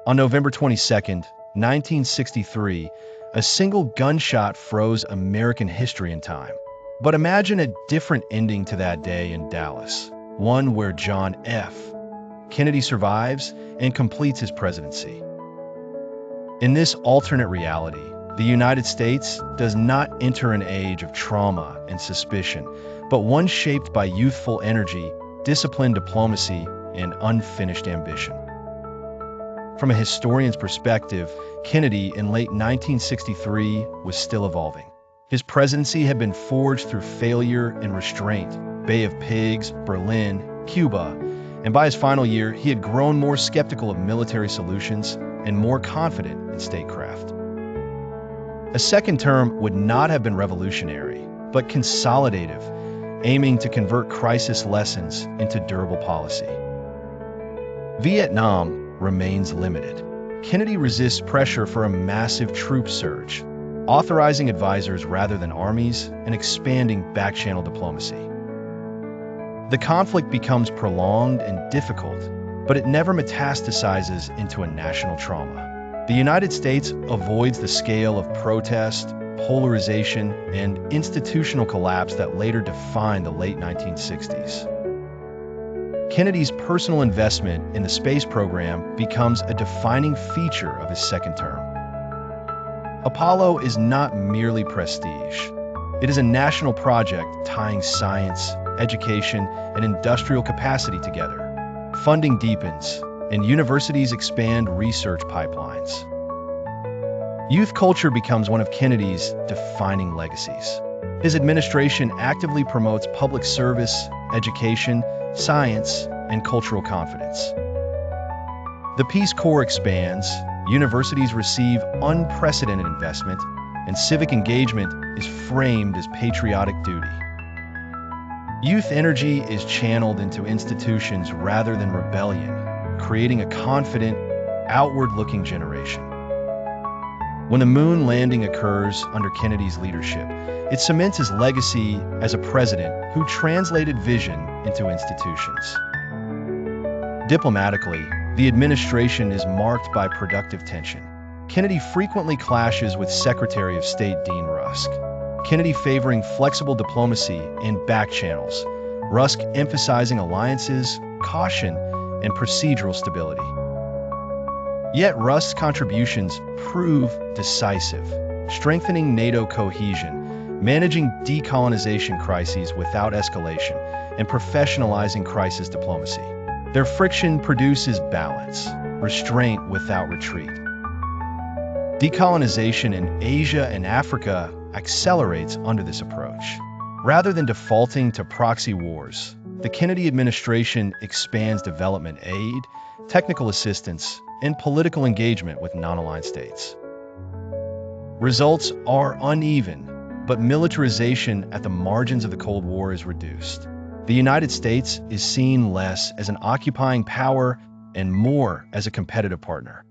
On November 22nd, 1963, a single gunshot froze American history in time. But imagine a different ending to that day in Dallas, one where John F. Kennedy survives and completes his presidency. In this alternate reality, the United States does not enter an age of trauma and suspicion, but one shaped by youthful energy, disciplined diplomacy, and unfinished ambition. From a historian's perspective, Kennedy in late 1963 was still evolving. His presidency had been forged through failure and restraint, Bay of Pigs, Berlin, Cuba, and by his final year, he had grown more skeptical of military solutions and more confident in statecraft. A second term would not have been revolutionary, but consolidative, aiming to convert crisis lessons into durable policy. Vietnam remains limited. Kennedy resists pressure for a massive troop surge, authorizing advisors rather than armies and expanding back-channel diplomacy. The conflict becomes prolonged and difficult, but it never metastasizes into a national trauma. The United States avoids the scale of protest, polarization, and institutional collapse that later defined the late 1960s. Kennedy's personal investment in the space program becomes a defining feature of his second term. Apollo is not merely prestige. It is a national project tying science, education, and industrial capacity together. Funding deepens, and universities expand research pipelines. Youth culture becomes one of Kennedy's defining legacies. His administration actively promotes public service, education, science, and cultural confidence. The Peace Corps expands, universities receive unprecedented investment, and civic engagement is framed as patriotic duty. Youth energy is channeled into institutions rather than rebellion, creating a confident, outward-looking generation. When the moon landing occurs under Kennedy's leadership, it cements his legacy as a president who translated vision into institutions. Diplomatically, the administration is marked by productive tension. Kennedy frequently clashes with Secretary of State Dean Rusk. Kennedy favoring flexible diplomacy and back channels, Rusk emphasizing alliances, caution, and procedural stability. Yet Rusk's contributions prove decisive, strengthening NATO cohesion, managing decolonization crises without escalation, and professionalizing crisis diplomacy. Their friction produces balance, restraint without retreat. Decolonization in Asia and Africa accelerates under this approach. Rather than defaulting to proxy wars, the Kennedy administration expands development aid, technical assistance, and political engagement with non-aligned states. Results are uneven, but militarization at the margins of the Cold War is reduced. The United States is seen less as an occupying power and more as a competitive partner.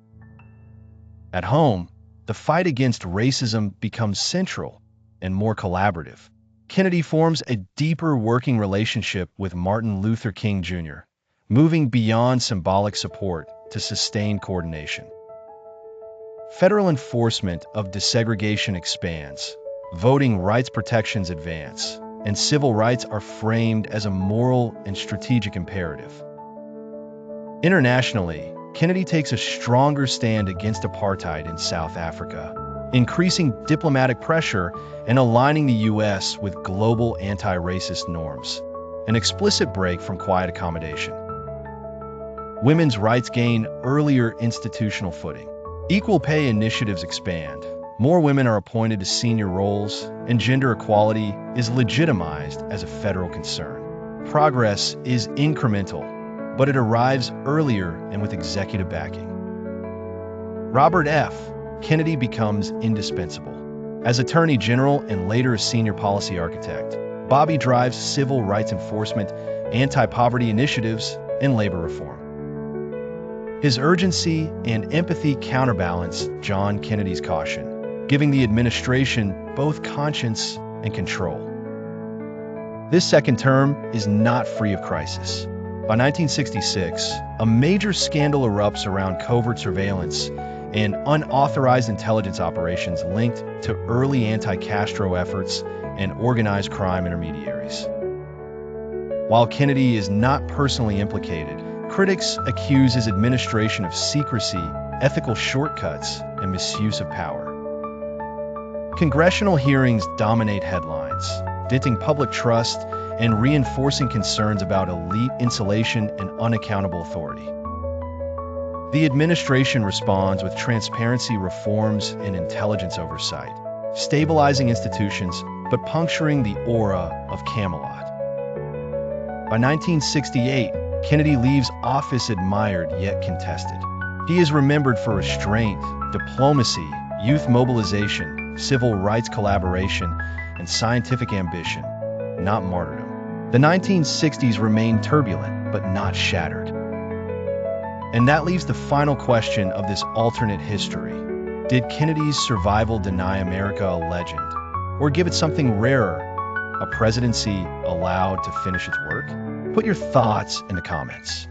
At home, the fight against racism becomes central and more collaborative. Kennedy forms a deeper working relationship with Martin Luther King Jr., moving beyond symbolic support to sustained coordination. Federal enforcement of desegregation expands, voting rights protections advance, and civil rights are framed as a moral and strategic imperative. Internationally, Kennedy takes a stronger stand against apartheid in South Africa, increasing diplomatic pressure and aligning the U.S. with global anti-racist norms, an explicit break from quiet accommodation. Women's rights gain earlier institutional footing. Equal pay initiatives expand. More women are appointed to senior roles, and gender equality is legitimized as a federal concern. Progress is incremental, but it arrives earlier and with executive backing. Robert F. Kennedy becomes indispensable. As Attorney General and later a senior policy architect, Bobby drives civil rights enforcement, anti-poverty initiatives, and labor reform. His urgency and empathy counterbalance John Kennedy's caution, giving the administration both conscience and control. This second term is not free of crisis. By 1966, a major scandal erupts around covert surveillance and unauthorized intelligence operations linked to early anti-Castro efforts and organized crime intermediaries. While Kennedy is not personally implicated, critics accuse his administration of secrecy, ethical shortcuts, and misuse of power. Congressional hearings dominate headlines, denting public trust and reinforcing concerns about elite insulation and unaccountable authority. The administration responds with transparency reforms and intelligence oversight, stabilizing institutions but puncturing the aura of Camelot. By 1968, Kennedy leaves office admired yet contested. He is remembered for restraint, diplomacy, youth mobilization, civil rights collaboration, and scientific ambition, not martyrdom. The 1960s remain turbulent, but not shattered. And that leaves the final question of this alternate history. Did Kennedy's survival deny America a legend, or give it something rarer, a presidency allowed to finish its work? Put your thoughts in the comments.